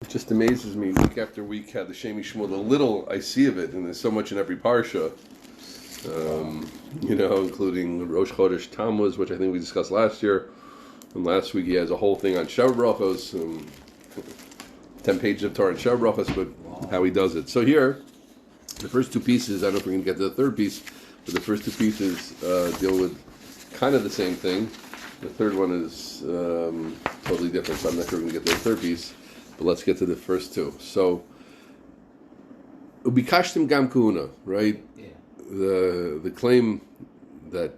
It just amazes me week after week how the Shem MiShmuel, the little I see of it, and there's so much in every parsha, including Rosh Chodesh Tammuz, which I think we discussed last year. And last week he has a whole thing on Shav Brachos, 10 pages of Torah on Shav Brachos, but how he does it. So here, the first two pieces, I don't know if we're going to get to the third piece, but the first two pieces deal with kind of the same thing. The third one is totally different, so I'm not sure we're going to get to the third piece. But let's get to the first two. So, ubikashtim gam kuhuna, right? Yeah. The claim that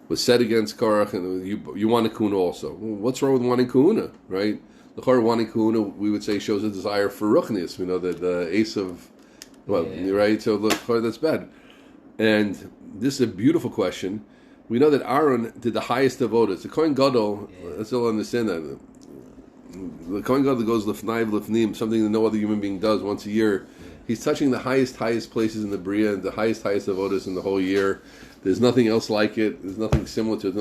was said against Korach, and you want a kuhuna also. Well, what's wrong with wanting kuhuna, right? The Korach wanting kuhuna, we would say, shows a desire for ruchnius. We know that the ace of, right? So look, that's bad. And this is a beautiful question. We know that Aaron did the highest avodas. The Kohen Gadol, let's all understand that. The Kohen Gadol goes lefnai lefnim, something that no other human being does once a year. He's touching the highest places in the Bria, and the highest avodas in the whole year. There's nothing else like it. There's nothing similar to it.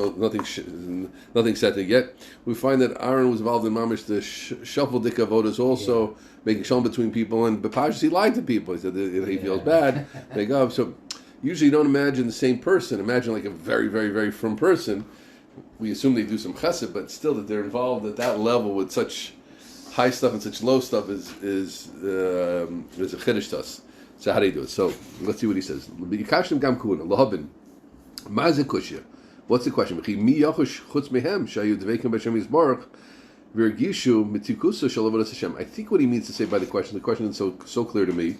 Nothing set to get. We find that Aaron was involved in mamish the shuffle dik avodas also, making shalom between people. And Bepashas he lied to people. He said that he feels bad. They go up. So usually you don't imagine the same person. Imagine like a very, very, very frum person. We assume they do some chesed, but still that they're involved at that level with such high stuff and such low stuff is a chiddush to us. So how do you do it? So let's see what he says. What's the question? I think what he means to say by the question is so clear to me.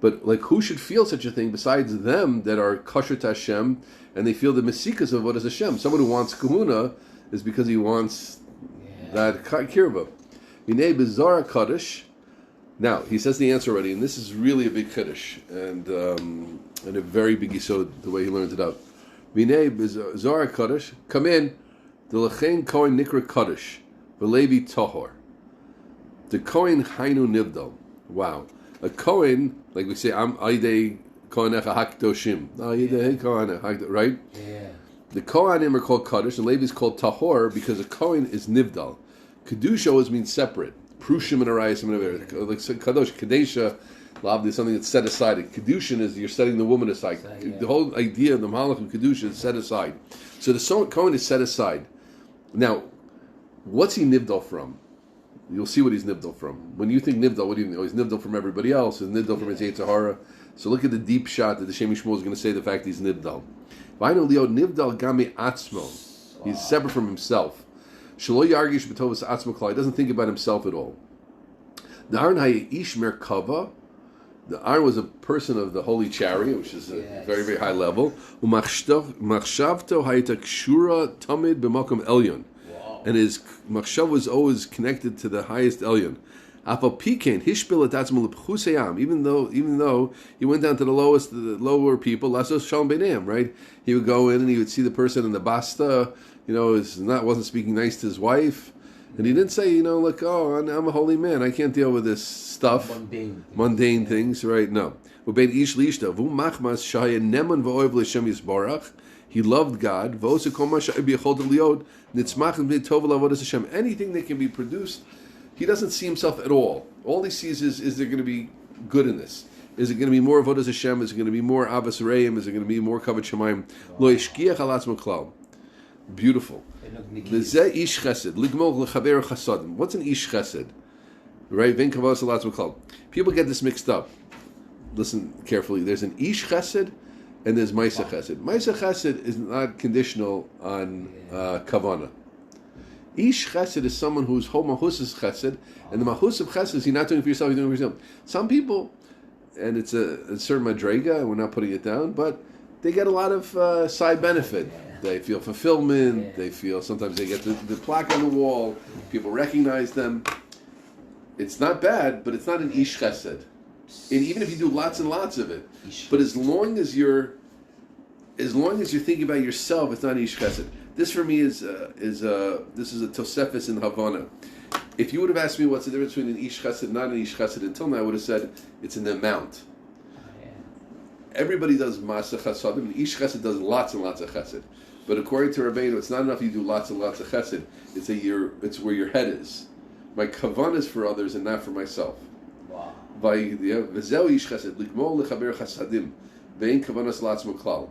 But like, who should feel such a thing besides them that are kosher to Hashem, and they feel the mesikas of what is Hashem? Someone who wants kahuna is because he wants that kirva. Minei bizarre kaddish. Now he says the answer already, and this is really a big kaddish and a very big yisod the way he learns it out. Minei bizarre kaddish. Come in. The lechein kohen nikra kaddish. V'levi tahor. The kohen hainu nivdal. Wow. A Kohen, like we say, I'm Aidei Kohanecha Hakdoshim. Right? Yeah. The Kohanim are called Kaddish, and Levi is called Tahor because a Kohen is Nivdal. Kedusha always means separate. Prushim and Arayas and whatever. Like Kadosh, Kadesha, Lavdi is something that's set aside. Kedushin is you're setting the woman aside. The whole idea of the Malach of Kedusha is set aside. So the Kohen is set aside. Now, what's he Nivdal from? You'll see what he's nibdal from. When you think nibdal, what do you think? Oh, he's nibdal from everybody else. He's nibdal from his Yetzirah. So look at the deep shot that the Shem MiShmuel is going to say the fact he's nibdal. V'aynu leo nibdal gami atzmo. He's separate from himself. Shelo yargish b'tovas atzmo klal. He doesn't think about himself at all. The Aaron ha'ish merkava. The Aaron was a person of the holy chariot, which is a very, very high level. U'machshavto ha'ita kshura tamid b'makom elyon. And his machshav was always connected to the highest elyon. Even though he went down to the lower people, right? He would go in and he would see the person in the basta, wasn't speaking nice to his wife, and he didn't say, I'm a holy man, I can't deal with this stuff, mundane things, right? No. He loved God. Anything that can be produced, he doesn't see himself at all. All he sees is there going to be good in this? Is it going to be more avodas Hashem? Is it going to be more avos reim? Is it going to be more kavod shemayim? Lo yishkiach al atzmo klal. Beautiful. Lezeh ish chesed. Ligmol lechaver chasadim. What's an ish chesed? Right? Ven kavod al atzmo klal. People get this mixed up. Listen carefully. There's an ish chesed and there's Maisa Chesed. Maisa Chesed is not conditional on Kavana. Ish Chesed is someone whose whole Mahus is Chesed, and the Mahus of Chesed is you're not doing it for yourself, you're doing it for yourself. Some people, and it's a certain Madrega, and we're not putting it down, but they get a lot of side benefit. They feel fulfillment, they feel, sometimes they get the plaque on the wall, people recognize them. It's not bad, but it's not an Ish Chesed. And even if you do lots and lots of it, but as long as you're thinking about yourself, it's not ish chesed. This for me is a tosefes in Havana. If you would have asked me what's the difference between an ish chesed and not an ish chesed until now, I would have said it's in the amount. Everybody does masa chesadim, and ish chesed does lots and lots of chesed. But according to Rabbeim, it's not enough you do lots and lots of chesed. It's where your head is. My kavan is for others and not for myself. Wow. V'zeu ish chesed ligmol lechaber chasadim ve'in kavanas latzmo klal.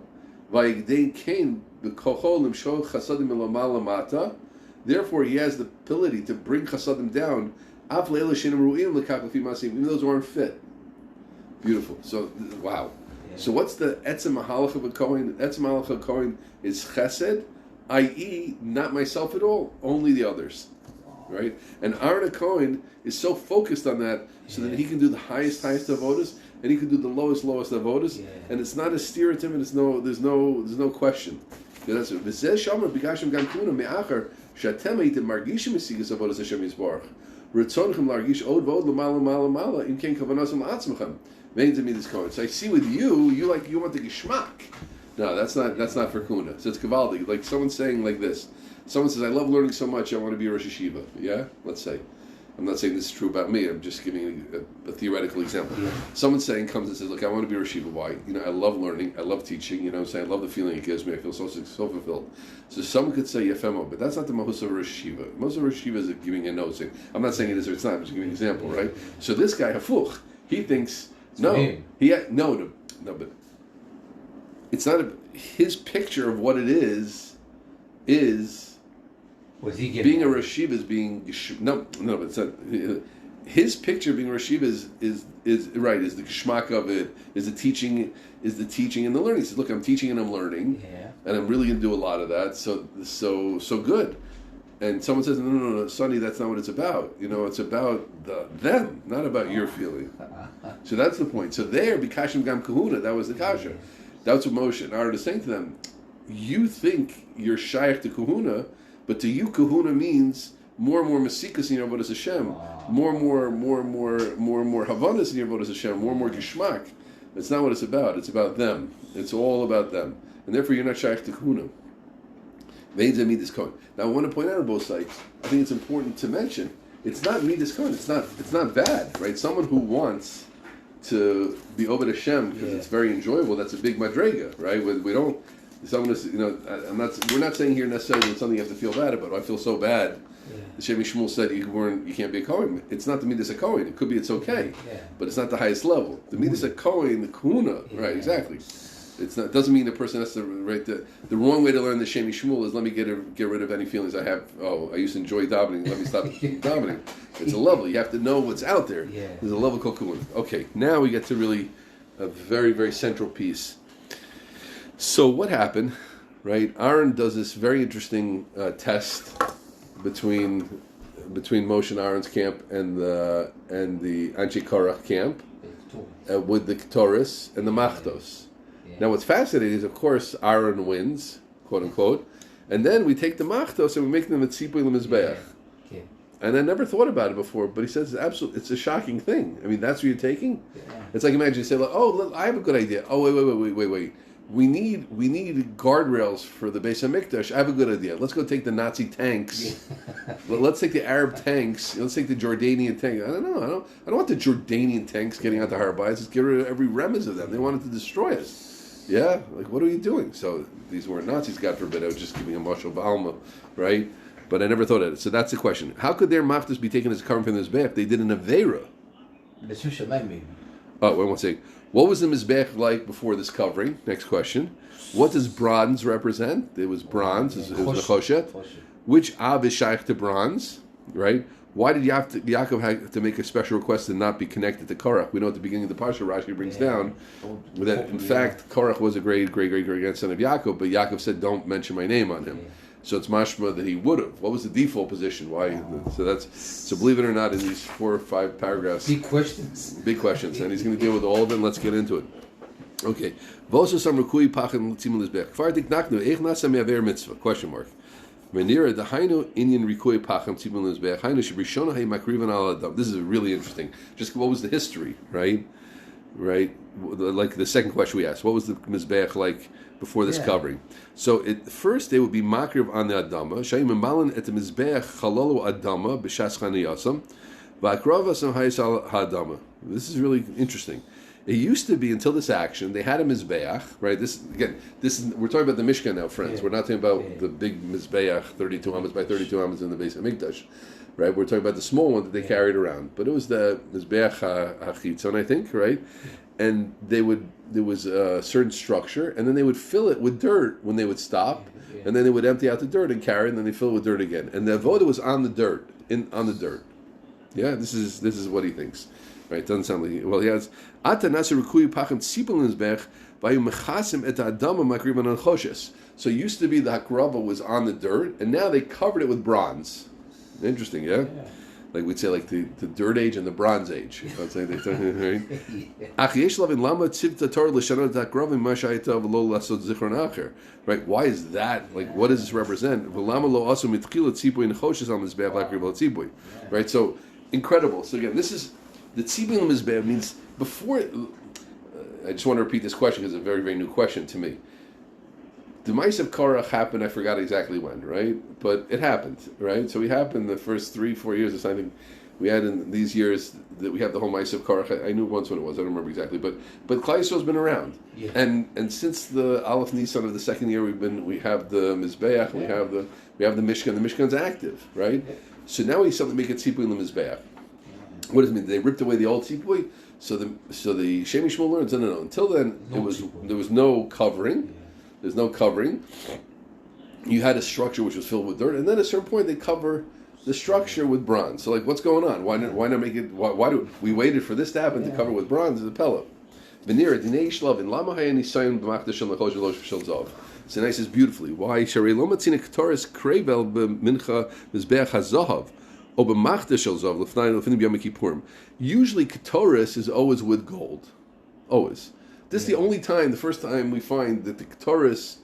V'yigdei kain b'kocho limsho chasadim elamal lamata. Therefore, he has the ability to bring chasadim down, even those who aren't fit. Beautiful. So, wow. Yeah. So, what's the etzem mahalach of a kohen? Etzem mahalach of a kohen is chesed, i.e., not myself at all, only the others. Right? And Aaron Cohen is so focused on that, so that he can do the highest avodas, and he can do the lowest avodas, and it's not a steer to him, and there's no question. That's it. V'zeh shomer b'kashim gam kuna me'achar she'atem heitem margishim mesigas avodas Hashem Yisborach. Retzonchem largish od v'od l'mala im kein kavanasam la'atzmachem. Vein to me this Cohen. So I see with you want the geschmack. No, that's not for kuna. So it's kavaldik. Like someone saying like this. Someone says, I love learning so much, I want to be a Rosh Yeshiva. Yeah? Let's say. I'm not saying this is true about me, I'm just giving a theoretical example. Yeah. Someone comes and says, look, I want to be a Rosh Yeshiva. Why? I love learning, I love teaching, what I'm saying? I love the feeling it gives me, I feel so fulfilled. So someone could say, Yefemo, but that's not the Mahus of Rosh Yeshiva. Most of Rosh Yeshiva is giving a no. Saying, I'm not saying it is or it's not, I'm just giving an example, right? So this guy, Hafuch, he thinks, but it's not his picture of what it is being a Rosh Yeshiva is being but it's not. His picture of being a Rosh Yeshiva is right. Is the geschmack of it? Is the teaching and the learning? He says, look, I'm teaching and I'm learning, and I'm really going to do a lot of that. So good. And someone says, no, Sonny, that's not what it's about. It's about them, not about your feeling. So that's the point. So there, b'kashim gam kahuna, that was the kasha. That's what Moshe and Aaron is saying to them. You think you're shaykh to kahuna, but to you, kahuna means more and more masikas in your avodas Hashem, more and more havanas in your avodas Hashem, more and more geshmak. That's not what it's about. It's about them. It's all about them, and therefore you're not shaykh to kahuna. Now I want to point out on both sides. I think it's important to mention it's not midas kohen. It's not bad, right? Someone who wants to be over Hashem because it's very enjoyable. That's a big madrega, right? We don't. Someone is, we're not saying here necessarily it's something you have to feel bad about. I feel so bad. The Shem MiShmuel said you can't be a Kohen. It's not the midas a Kohen. It could be it's okay, but it's not the highest level. The midas a Kohen, the Kuna, right? Exactly. It's not. Doesn't mean the person has to right. The wrong way to learn the Shem MiShmuel is let me get rid of any feelings I have. Oh, I used to enjoy davening. Let me stop davening. It's a level. You have to know what's out there. There's a level called Kuna. Okay, now we get to really a very, very central piece. So what happened, right? Aaron does this very interesting test between Moshe and Aaron's camp and the Anshe Korach camp with the Ketores and the Machtos. Now what's fascinating is, of course, Aaron wins, quote unquote, and then we take the Machtos and we make them a Tzipui L'Mizbeach. And I never thought about it before, but he says it's a shocking thing. I mean, that's what you're taking? It's like, imagine you say, I have a good idea. Oh, wait. We need guardrails for the Beis HaMikdash. I have a good idea. Let's go take the Nazi tanks. Let's take the Arab tanks. Let's take the Jordanian tanks. I don't know. I don't want the Jordanian tanks getting out the Har Bayis. Let's get rid of every remez of them. They wanted to destroy us. Yeah? Like, what are you doing? So these weren't Nazis, God forbid. I was just giving a mashal b'alma, right? But I never thought of it. So that's the question. How could their machtas be taken as a carbon from the Mizbeach? They did an Aveira. Oh, wait one second. What was the Mizbeach like before this covering? Next question. What does bronze represent? It was bronze. It was Nechoshet. Which Av is shaykh to bronze? Right? Why did Yaakov have to make a special request to not be connected to Korach? We know at the beginning of the Parsha, Rashi brings down that, in fact, Korach was a great grandson of Yaakov, but Yaakov said, don't mention my name on him. So it's mashma that he would have. What was the default position? Why? So believe it or not, in these 4 or 5 paragraphs, big questions, and he's going to deal with all of them. Let's get into it. Okay. Question mark. This is really interesting. Just what was the history, right? Like the second question we asked, what was the Mizbeach like before this covering? So first they would be makriv on the Adama, shayim malan et Mizbeach chalolu Adama b'shas chaniyasam, v'akravasam hayisal ha'adama. This is really interesting. It used to be, until this action, they had a Mizbeach, right? We're talking about the Mishkan now, friends. We're not talking about the big Mizbeach, 32 amas by 32 amas in the base of Mikdash. right? We're talking about the small one that they carried around, but it was the Mizbeach HaChitzon, I think, right? And there was a certain structure, and then they would fill it with dirt when they would stop, and then they would empty out the dirt and carry it, and then they fill it with dirt again. And the avoda was on the dirt, on the dirt. Yeah, this is what he thinks. Right? Doesn't sound like he has Ata Nasir Rekuy Pachim Tzipul Mizbech Vayu Mechasim Et Adama Makriban on Choshes. So it used to be the hakrava was on the dirt, and now they covered it with bronze. Interesting, yeah? Like we'd say, like the dirt age and the bronze age. I'd say right? Right? Why is that? Like, what does this represent? Right? So incredible. So again, this is the tzibul mizbeach means before. I just want to repeat this question because it's a very, very new question to me. The mice of Korach happened, I forgot exactly when, right? But it happened, right? So it happened the first 3-4 years or something. We had in these years that we have the whole mice of Korach. I knew once when it was, I don't remember exactly. But Klal Yisrael's been around. Yeah. And since the Aleph Nisan of the second year we have the Mizbeach, we have the Mishkan. The Mishkan's active, right? Yeah. So now we suddenly make it tzipui in the Mizbeach. What does it mean? They ripped away the old tzipui? So the Shem MiShmuel learns, no. Until then there was no covering. Yeah. There's no covering. You had a structure which was filled with dirt, and then at a certain point they cover the structure with bronze. So like, what's going on? Why not make it? Why do we waited for this to happen to cover with bronze as a pillow? So nice is beautifully. Why? Usually Ketoris is always with gold. Always. This is the only time, the first time we find that the Ketoris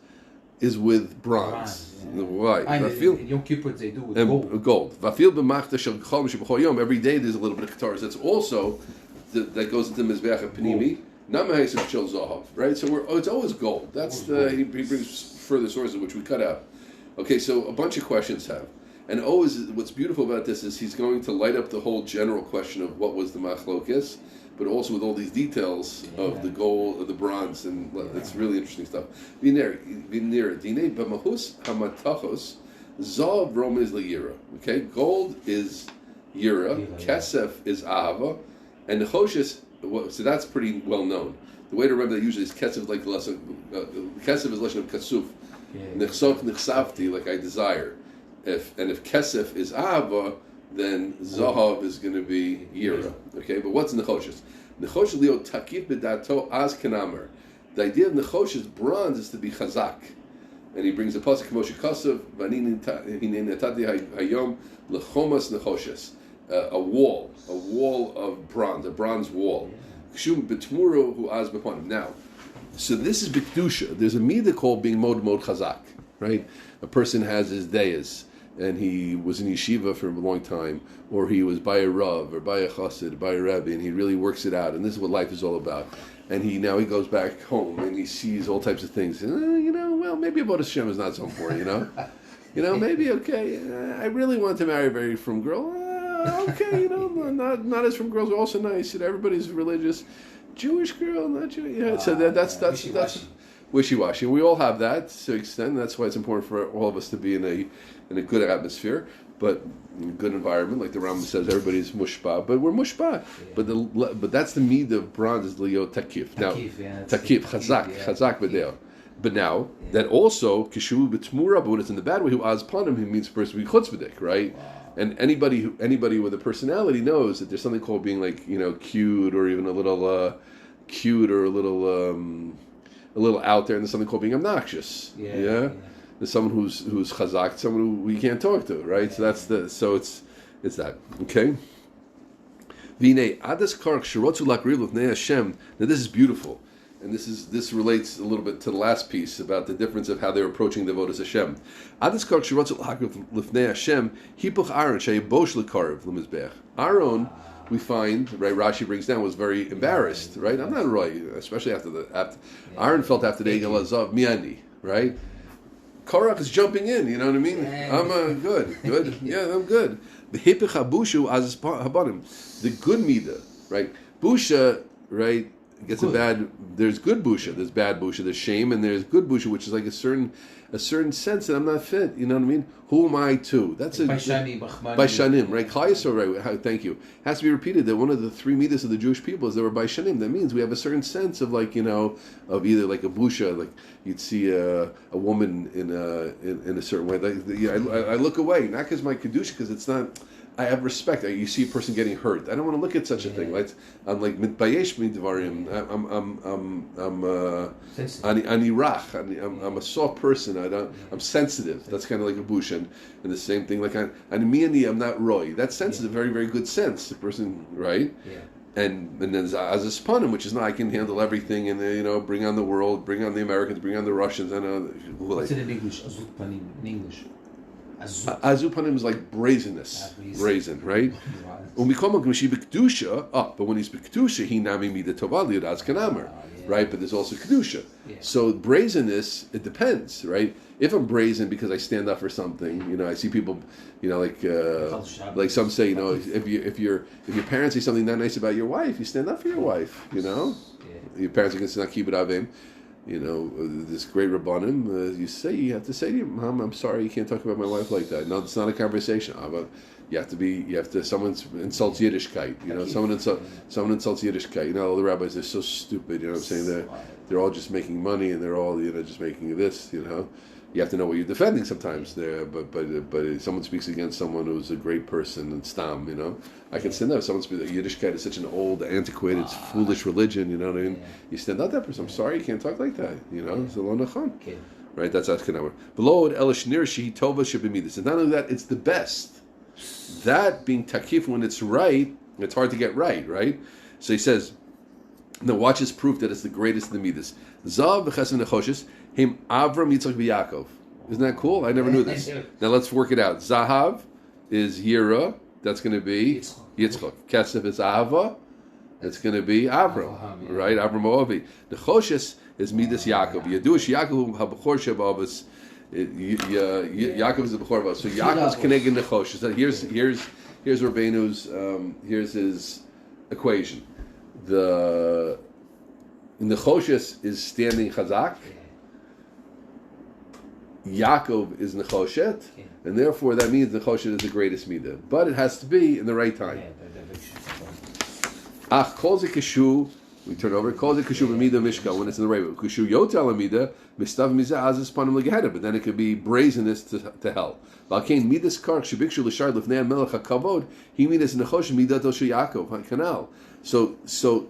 is with bronze. Why? Yom Kippur they do with gold. Every day there's a little bit of Ketoris. That's also, that goes into Mizbeach Panimi. Right? So it's always gold. That's he brings further sources which we cut out. Okay, so a bunch of questions have. And always, what's beautiful about this is he's going to light up the whole general question of what was the machlokes, but also with all these details of the gold, of the bronze, and it's really interesting stuff. Okay, gold is yira, kesef is ahava, and nechoshes. So that's pretty well known. The way to remember that usually is kesef like lesson. Kesef is lesson of kasuf. Nechsof nechsafti, like I desire. If kesef is ahava, then zahav is going to be yira. Okay, but what's nechoshes? Nechoshes leo takif bedato az kanamer. The idea of nechoshes bronze is to be chazak, and he brings a pasuk Moshe Kasav vanini natati hayom lechomas nechoshes, a wall of bronze, a bronze wall. Kshum betmuro hu az beponim. Now, so this is bikdusha. There's a midah called being mod chazak, right? A person has his dayas, and he was in yeshiva for a long time, or he was by a rav, or by a chassid, by a rabbi, and he really works it out, and this is what life is all about. And he goes back home, and he sees all types of things. And, well, maybe Avodas Hashem is not so important, maybe, okay, I really want to marry a very frum girl. Okay, not as frum girls are also nice. Everybody's religious. Jewish girl, not Jewish. Yeah, so that's wishy-washy. We all have that to an extent. That's why it's important for all of us to be in a good atmosphere, but in a good environment. Like the Rambam says, everybody's mushba, but we're mushba. Yeah. But that's the mead of bronze is leo takif. Now, takif, chazak b'deo. But now that also kishu b'tmura, but when it's in the bad way, who az panim, he means person be chutzpahdik, right? Wow. And anybody with a personality knows that there's something called being like cute, or even a little cute, or a little out there, and there's something called being obnoxious. Yeah. There's someone who's chazak, someone who we can't talk to, right? So it's that. Okay. V'nei adas karch shirotzu lakriv l'fnei Hashem. Now this is beautiful, and this relates a little bit to the last piece about the difference of how they're approaching the avodas Hashem. Adas karch shirotzu lakriv l'fnei Hashem hipuch Aaron sheyibosh l'karv l'mizbeach. Aaron, we find, right, Rashi brings down, was very embarrassed, right? I'm not right, especially after Aaron felt after the Egel Azav miani, right? Korach is jumping in, you know what I mean? I'm good. Yeah, I'm good. The hipich habushu as habanim, the good midah, right? Busha, right? gets a bad. There's good busha, there's bad busha, there's shame, and there's good busha, which is like a certain sense that I'm not fit. You know what I mean? Who am I to? That's by shanim, right? Klal Yisrael, right? Thank you. Has to be repeated that one of the three midas of the Jewish people is they were by shanim. That means we have a certain sense of like of either like a busha, like you'd see a woman in a certain way. Like, I look away not because my kedusha, because it's not. I have respect. You see a person getting hurt. I don't want to look at such a thing. Like I'm like mitbayesh midvarim. I'm irach. I'm a soft person. I'm sensitive. That's kind of like a bushan. And the same thing. Like I'm not roy. That sense is a very, very good sense. The person, right? Yeah. And then there's azaspanim, which is not I can handle everything and bring on the world, bring on the Americans, bring on the Russians. What's it in English? Azutpanim in English. Azupanim is like brazenness, brazen, right? But when he's b'kedusha, he nami mida tova li'odaz kanamer, right? But there's also kedusha. Yeah. So brazenness, it depends, right? If I'm brazen because I stand up for something, I see people, like some say, if your parents say something not nice about your wife, you stand up for your wife, Your parents are going to not keep it avim. This great Rabbanim, you have to say to your mom, I'm sorry, you can't talk about my wife like that. No, it's not a conversation. Someone insults Yiddishkeit, someone insults Yiddishkeit. All the rabbis, they're so stupid, you know what I'm saying? They're all just making money and they're all, just making this, You have to know what you're defending sometimes there, but if someone speaks against someone who's a great person and stam, I can stand up. Someone speaks, Yiddishkeit is such an old, antiquated, foolish religion, you know what I mean? You stand up that person, I'm sorry, you can't talk like that, it's a lo nachon. Right, that's Ashkenamar. Below it, Elish Nir Shehi Tova Shebimidis. And not only that, it's the best. That being takif when it's right, it's hard to get right? So he says, now watch his proof that it's the greatest of the midas. Zav v'chesed nechoshes him Avram Yitzchak v'Yakov. Isn't that cool? I never knew this. Now let's work it out. Zahav is Yira. That's going to be Yitzchak. Kesef is Ahava. That's going to be Avram. Right? Avram Oavi. Nechoshes is midas Yaakov. Yadush Yaakov habachor shebavos. Yaakov is the bechor of us. So Yaakov's keneged nechoshes. Here's Rabbeinu's. Here's his equation. The Nechoshes is standing chazak. Yaakov is Nechoshet, and therefore that means Nechoshet is the greatest midah. But it has to be in the right time. Ach kol ze kishu. We turn over. Kol ze kishu b'midah mishka when it's in the right way. Kishu yotel midah mistav mizah azis panim legehena. But then it could be brazenness to hell. Valkein midas kark shebikshu l'shar lifnei melech hakavod. He midas Nechoshet midato shel Yaakov canal. So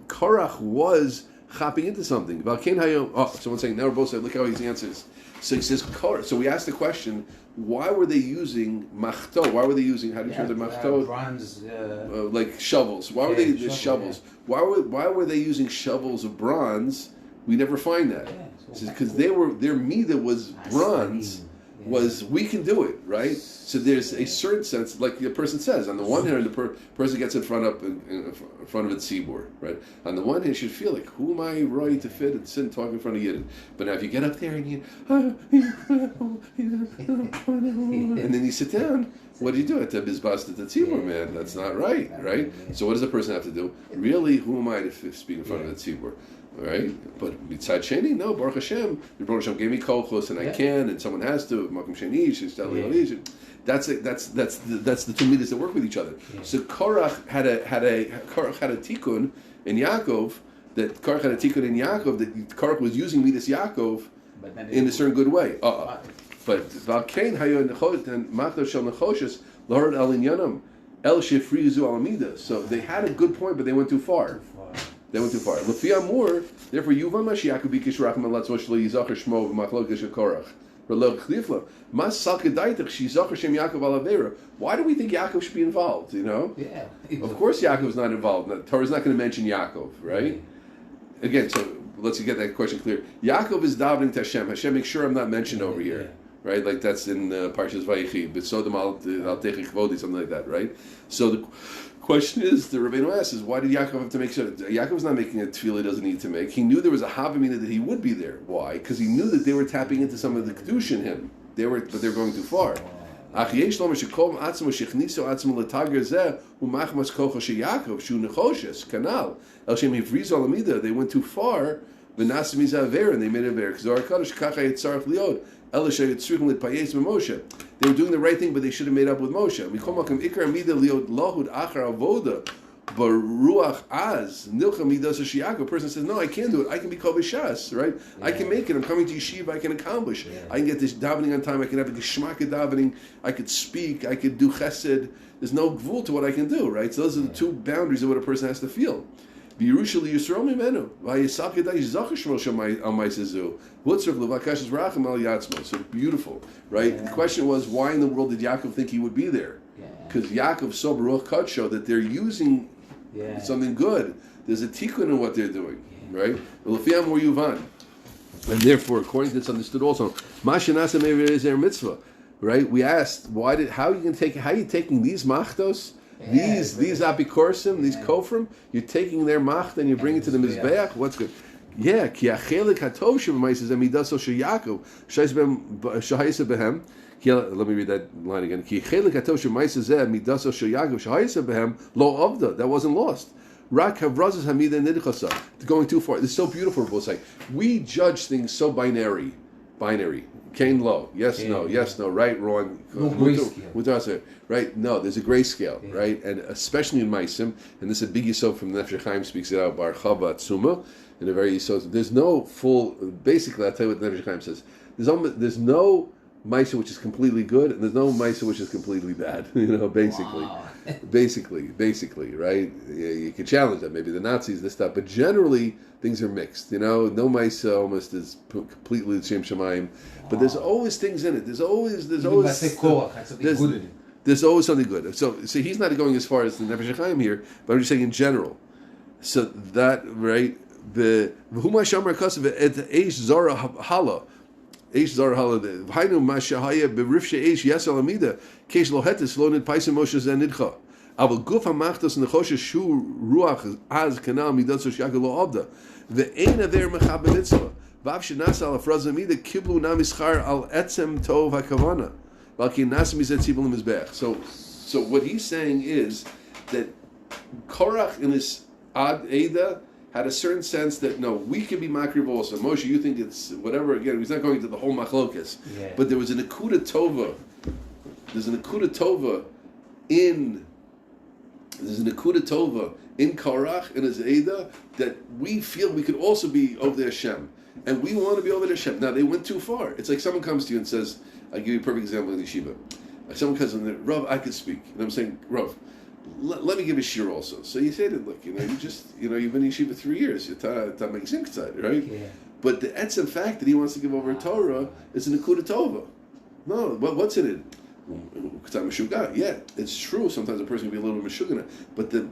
Korach was chopping into something. Someone's saying, now we're both saying, look how he answers. So he says, Korach. So we asked the question, why were they using machto? Why were they using, how do you say the machto? Bronze. Like shovels. Why were they using shovels? Yeah. Why were they using shovels of bronze? We never find that. Because their midah was bronze. Was we can do it, right? So there's a certain sense, like the person says. On the one hand, the person gets in front of a tzibur, right? On the one hand, you should feel like, who am I right to fit and sit and talk in front of Yidden? But now, if you get up there and and then you sit down, what do you do? It's a bizbas to the tzibur, man. That's not right? So what does the person have to do? Really, who am I to speak in front of the tzibur? Right, but besides Sheni, no, Baruch Hashem, the Baruch Hashem gave me kolchos, and I can, and someone has to. Makom Sheni, that's the two midas that work with each other. Yeah. So Korach had a tikkun in Yaakov that Korach was using midas Yaakov in a certain good way. But Valkein Hayo Nechoshes and Machdo Shel Nechoshes Lord Al Inyanam El Shefrizu Al Amida. So they had a good point, but they went too far. Lefi Amur, therefore, Yuvan Mashiach could be Kishrach Malatz Moshlo Yizacher Shmo v'Machlokes Shel Korach. Relog Chlifla. Mas Salke Daitach Shizacher Shem Yaakov Alavera. Why do we think Yaakov should be involved? Yeah. Of course, Yaakov's not involved. The Torah's not going to mention Yaakov, right? Again, so let's get that question clear. Yaakov is davening to Hashem. Hashem, make sure I'm not mentioned over here. Right, like that's in Parshas Vayechi, B'Sodom al Techi Kvodi, something like that, right? So the question is, the Rabbeinu asks, is why did Yaakov have to make sure? Yaakov's not making a tefillah he doesn't need to make. He knew there was a havamina that he would be there. Why? Because he knew that they were tapping into some of the kedusha in him. But they were going too far. אך יש לומר שכל עצמו שהכניסו עצמו לתגר זה הוא מחמס כוחו של יעקב שהוא נחושס, כנ"ל. אלא שהם הבריזו על המידה, they went too far, ונעשו מזה עבר, and they made עבר. כזוהר הקדוש, ככה היה צריך להיות. אלה שצריכים להתפייס במשה. They were doing the right thing, but they should have made up with Moshe. מכל מקום, עיקר המידה להיות להוד אחר עבודה, Baruach Az Nilcha Midas Shiaka. A person says, no, I can't do it. I can be called Bishas, right? Yeah. I can make it. I'm coming to yeshiva. I can accomplish. Yeah. I can get this davening on time. I can have a geschmack of davening. I could speak. I could do chesed. There's no gvul to what I can do, right? So those are the two boundaries of what a person has to feel. So beautiful, right? Yeah. The question was, why in the world did Yaakov think he would be there? Because Yaakov saw Baruch Kadsho that they're using something good. There's a tikkun in what they're doing, right? And therefore, according to this, understood also, mitzvah, right? We asked, how are you taking these machtos? These apikorsim, these kofrim, you're taking their macht and you bring it to the mizbeach. What's good? Yeah, ki achelik hatov sheb'maises amidaso sheyakov shahayis behem. Let me read that line again. Ki achelik hatov sheb'maises amidaso sheyakov shahayis behem lo avda. That wasn't lost. Rak havrazas hamida nidchasa. Going too far. This is so beautiful. Both sides. We judge things so binary. Cain low, yes, no, yes, no, right, wrong. No grayscale. Right? No, there's a grayscale, right? And especially in Maisim, and this is a big yisod from Nefesh Chaim speaks it out, Bar Chava Tzuma, in a very yisod. There's no full. Basically, I'll tell you what Nefesh Chaim says. There's no Maisa which is completely good, and there's no Maisa which is completely bad. Basically. Wow. basically, right? You can challenge that, maybe the Nazis, this stuff, but generally things are mixed. No Maisa almost is completely Shem Shemaim, but there's always things in it. There's always good. There's always something good. So he's not going as far as the Nefesh Chaim here, but I'm just saying in general. So that right, the V'huma Shamar Kasav et Eish Zara Hala. Eish Zara Hala. Hainu Mashahaya Berifshe Eish Yasal Amida. Keish Lohetis Lonid Paisa Moshe Zenidcha. Aval Guf Hamachtos Nechoshes Shu Ruach Az Kanal Midatso Shaka Lo Abda. Ve'ein Aver Mechab Mitzvah. Vav Shenasa Al Afraz Amida Kiblu Namischar Al Etzem Tov HaKavana. So what he's saying is that Korach in his Ad Eda had a certain sense that no, we can be makriv also. Moshe, you think it's whatever. Again, he's not going to the whole machlokas, but there was an akuda tova. There's an akuda tova in Korach in his Eda that we feel we could also be over there Hashem, and we want to be over there Hashem. Now they went too far. It's like someone comes to you and says, I'll give you a perfect example in yeshiva. Someone comes in, Rav, I could speak. And I'm saying, Rav, let me give a shir also. So you say that, look, you've been in yeshiva 3 years. You're excited, right? Yeah. But the etzem fact that he wants to give over a Torah is an akuda tova. No, what's in it? Yeah, it's true. Sometimes a person can be a little meshugana, but the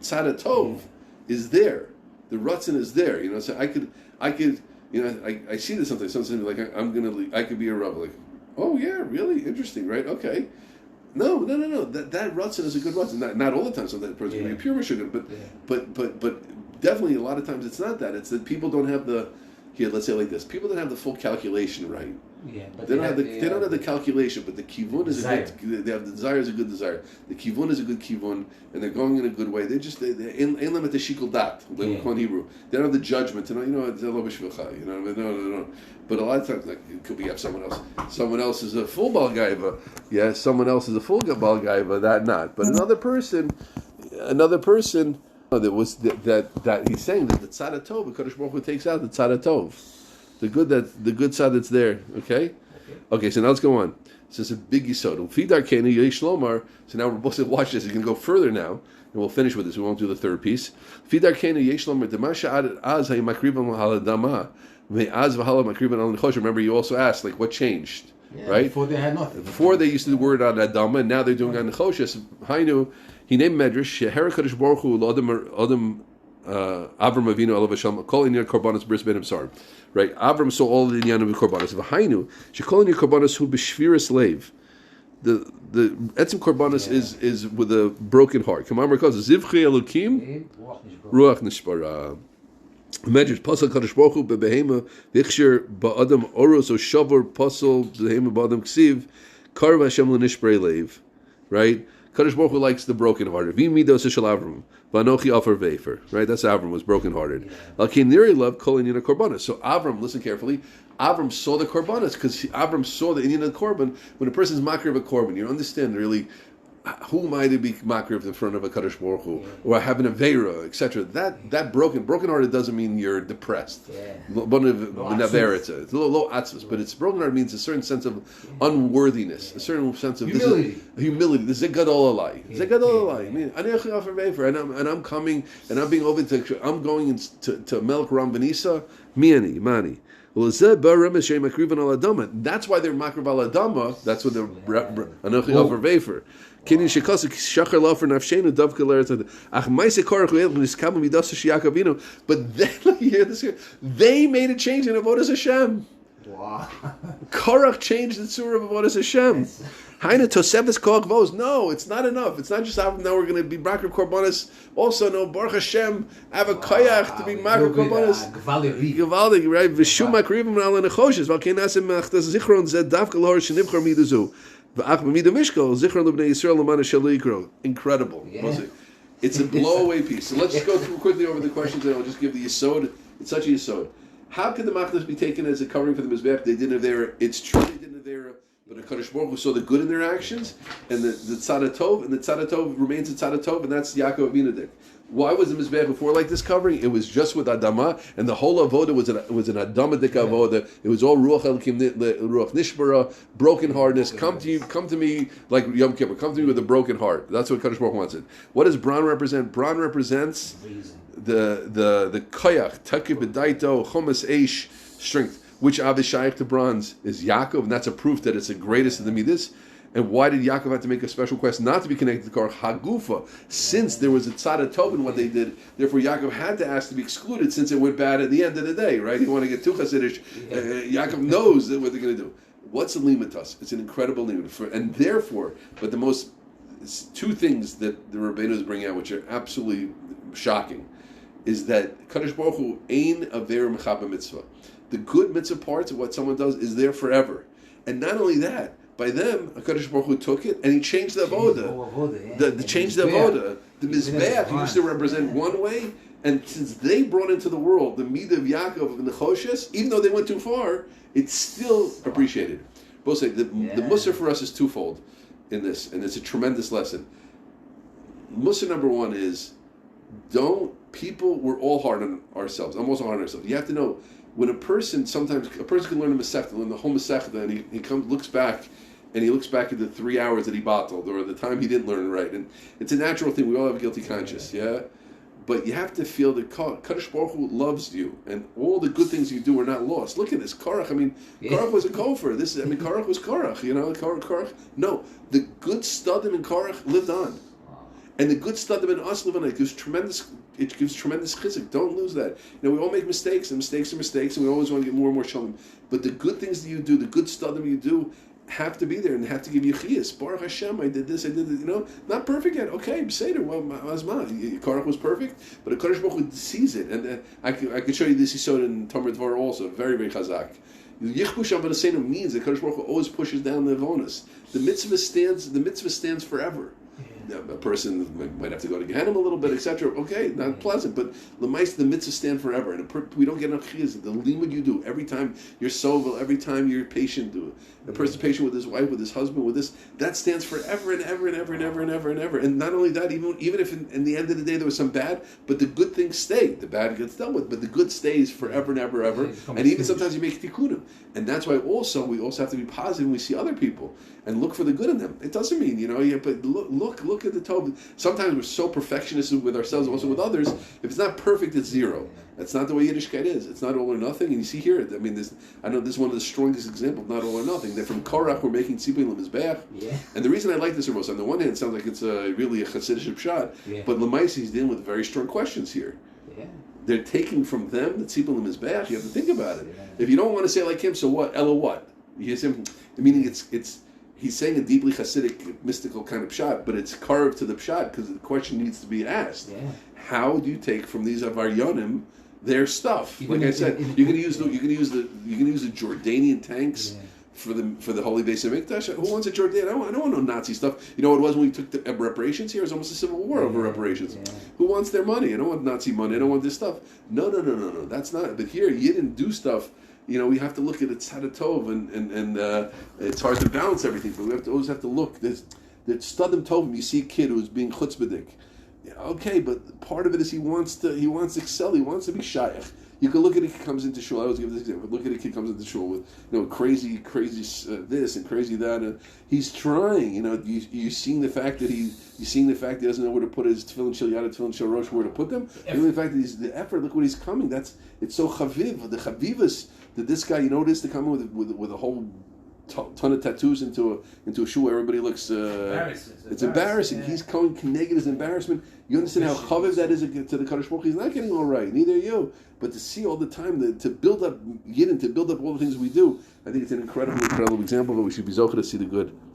tzad tov is there. The rutzin is there. So I could. I see this sometimes. Sometimes like I could be a Rav. Like, oh yeah, really interesting, right? Okay. No. That rutzin is a good rutzin. Not all the time. Sometimes a person can be a pure meshugana, but definitely a lot of times it's not that. It's that people don't have the. Here, let's say it like this: people don't have the full calculation right. Yeah, but they don't have the calculation, but the kivun is a good. They have the desire is a good desire. The kivun is a good kivun, and they're going in a good way. They in limit the shikul dat, like we call in Hebrew. They don't have the judgment. It's a lo b'shvilcha. No. But a lot of times, like it could be have someone else. Someone else is a full bal gaiva. Yeah, someone else is a full bal gaiva. That not, but another person. That was that he's saying that the tzad tov, the Kadosh Baruch Hu takes out the tzad tov, the good tzad that's there. Okay. So now let's go on. So it's a big yisod. So now we're both saying, watch this. You can go further now, and we'll finish with this. We won't do the third piece. Remember, you also asked like what changed, right? Before they had nothing. Before they used to do the word on adama, and now they're doing on nechoshes. Hainu. He named Medrash Shehera Kadosh Baruch Hu Adam Avram Avinu Alav Hashem Kol Inyan Korbanos Bris Ben Sar. Right, Avram saw all the inyan of Korbanos. V'Hainu Shekol Inyan Korbanos Hu B'Shviras Leiv. The etzim Korbanos is with a broken heart. Kamar Merkaz Zivchei Elokim Ruach Nishbara. Medrash Pasal Kadosh Baruch Hu BeBehema V'Ichshir BaAdam Oros O Shavar Pasal BeBehema BaAdam Ksiv Karv Hashem l'nishbrei leiv, right? Kadosh Baruch Hu likes the brokenhearted. V'midos shel Avram, v'anochi afer veifer, right? That's Avram was brokenhearted. Al-kiniri love kol inyan korbanos. So Avram, listen carefully. Avram saw the korbanos because Avram saw the inyan of the korban. When a person's makir of a korban, you understand really who am I to be makir in front of a Kadosh Baruch Hu, or have an aveira, etc. That brokenhearted doesn't mean you're depressed. It's a low atzvus, but it's brokenhearted means a certain sense of unworthiness, a certain sense of humility. This is gadol alai. I mean, and I'm coming, and I'm being over to. I'm going to Melech Ram Benisa, Mani. That's why they're makriv al adama. That's what they're anochi over vefer. But then, look, you hear this here. They made a change in Avodas Hashem. Wow. Korach changed the tzura of Avodas Hashem. No, it's not enough. It's not just now we're going to be makriv korbanos. Also, no, Baruch Hashem, have a koyach to be makriv korbanos. Gewaldig, right? V'shum makrivim ala nechoshes. V'alkein nasim machtas zichron zed davka lahor shenivchar midazu. V'ach b'mida mishkol zichron l'bnei Yisrael l'mana shel yikro. Incredible. Yeah. It's a blow-away piece. So let's just go through quickly over the questions, and I'll just give the yisod. It's such a yisod. How could the machtas be taken as a covering for the mizbech? They didn't have their. It's true they didn't have their. But the Kadosh Baruch Hu saw the good in their actions, and the tzad tov, and the tzad tov remains a tzad tov, and that's Yaakov Avinudik. Why was the mizbech before like this covering? It was just with Adama, and the whole avoda was an Adamadik avoda. It was all ruach elkim, ruach nishbara, broken heartedness. Come to me like Yom Kippur. Come to me with a broken heart. That's what Kadosh Baruch Hu wants it. What does Bron represent? Bron represents the koyach, takib b'daito, chomas eish, strength. Which Avishayich to bronze is Yaakov, and that's a proof that it's the greatest of the midas. And why did Yaakov have to make a special quest not to be connected to Korach? Hagufa, since there was a tzad tov in what they did, therefore Yaakov had to ask to be excluded since it went bad at the end of the day, right? You want to get too chassidish. Yaakov knows what they're going to do. What's a limitas? It's an incredible limit, and therefore, but the most two things that the Rabbeinos bring out, which are absolutely shocking, is that Kadosh Baruch Hu ein aver mechaba mitzvah. The good mitzvah parts of what someone does is there forever. And not only that, by them, HaKadosh Baruch Hu took it and he changed the avoda. The changed the avoda. The mizbeach used to represent one way, and since they brought into the world the midah of Yaakov and the Choshes, even though they went too far, it's still appreciated. Both say the Musar for us is twofold in this, and it's a tremendous lesson. Musar number one is, we're all hard on ourselves. I'm also hard on ourselves. You have to know, when sometimes a person can learn a Masechta, learn the whole Masechta, and he looks back at the 3 hours that he bottled, or the time he didn't learn right. And it's a natural thing. We all have a guilty conscience, yeah? But you have to feel that Kadosh Baruch Hu loves you, and all the good things you do are not lost. Look at this, Korach. Korach was a gopher. Korach was Korach, Korach. No, the good studim in Korach lived on. And the good studim in us live on. It gives tremendous chizuk. Don't lose that. We all make mistakes, and mistakes are mistakes, and we always want to get more and more shalom. But the good things that you do, the good studim you do, have to be there and have to give you chiyas. Baruch Hashem, I did this, I did that. Not perfect yet. Okay, Seder. Well, Korach was perfect, but a Kadosh Baruch Hu sees it, and I could show you this yisod in Tamar Dvar also. Very, very chazak. Yichbush Avodah means that Kadosh Baruch Hu always pushes down the avonis. The mitzvah stands forever. A person might have to go to Gehenna a little bit, etc. Okay, not pleasant, but the mitzvahs stand forever, and we don't get enough chiyas. The limud you do every time you're sovel, every time you're patient, a person's patient with his wife, with his husband, with this, that stands forever and ever and ever and ever and ever and ever. And not only that, even if in the end of the day there was some bad, but the good things stay. The bad gets dealt with, but the good stays forever and ever, ever. And even sometimes you make tikkunim, and that's why we also have to be positive when we see other people and look for the good in them. It doesn't mean but look at the tov. Sometimes we're so perfectionist with ourselves, and also with others. If it's not perfect, it's zero. That's not the way Yiddishkeit is. It's not all or nothing. And you see here, I know this is one of the strongest examples, not all or nothing. That from Korach we're making tzipui l'mizbeach. Yeah. And the reason I like this, Ramos, on the one hand, it sounds like it's really a chassidish shot, but Lamaisi he's dealing with very strong questions here. Yeah. They're taking from them the tzipui l'mizbeach. You have to think about it. Yeah. If you don't want to say like him, so what? Ella what? Meaning it's. He's saying a deeply Hasidic, mystical kind of pshat, but it's carved to the pshat because the question needs to be asked. Yeah. How do you take from these avaryonim their stuff? Like I said, you can use the Jordanian tanks for the holy base of Mikdash. Who wants a Jordan? I don't want no Nazi stuff. You know what it was when we took the reparations here? It was almost a civil war over reparations. Yeah. Who wants their money? I don't want Nazi money. I don't want this stuff. No. That's not. But here, you didn't do stuff. You know, we have to look at it's Tov, and it's hard to balance everything. But we always have to look. There's Stadim Tovim. You see a kid who's being chutzpahdik. Yeah, okay, but part of it is he wants to excel. He wants to be shaykh. You can look at a kid comes into shul. I always give this example. Look at a kid comes into shul with crazy this and crazy that, and he's trying. You seeing the fact that he doesn't know where to put his tefillin shel yad, tefillin shel rosh, where to put them. The fact that the effort. Look what he's coming. It's so chaviv. The chavivas that this guy noticed to come in with a whole ton of tattoos into a shul where everybody looks. It's embarrassing. Yeah. He's going connected his embarrassment. You understand how chaviv that is to the Kadosh Baruch Hu. He's not getting all right. Neither are you. But to see all the time, to build up Yidden, to build up all the things we do, I think it's an incredible example. But we should be zocheh to see the good.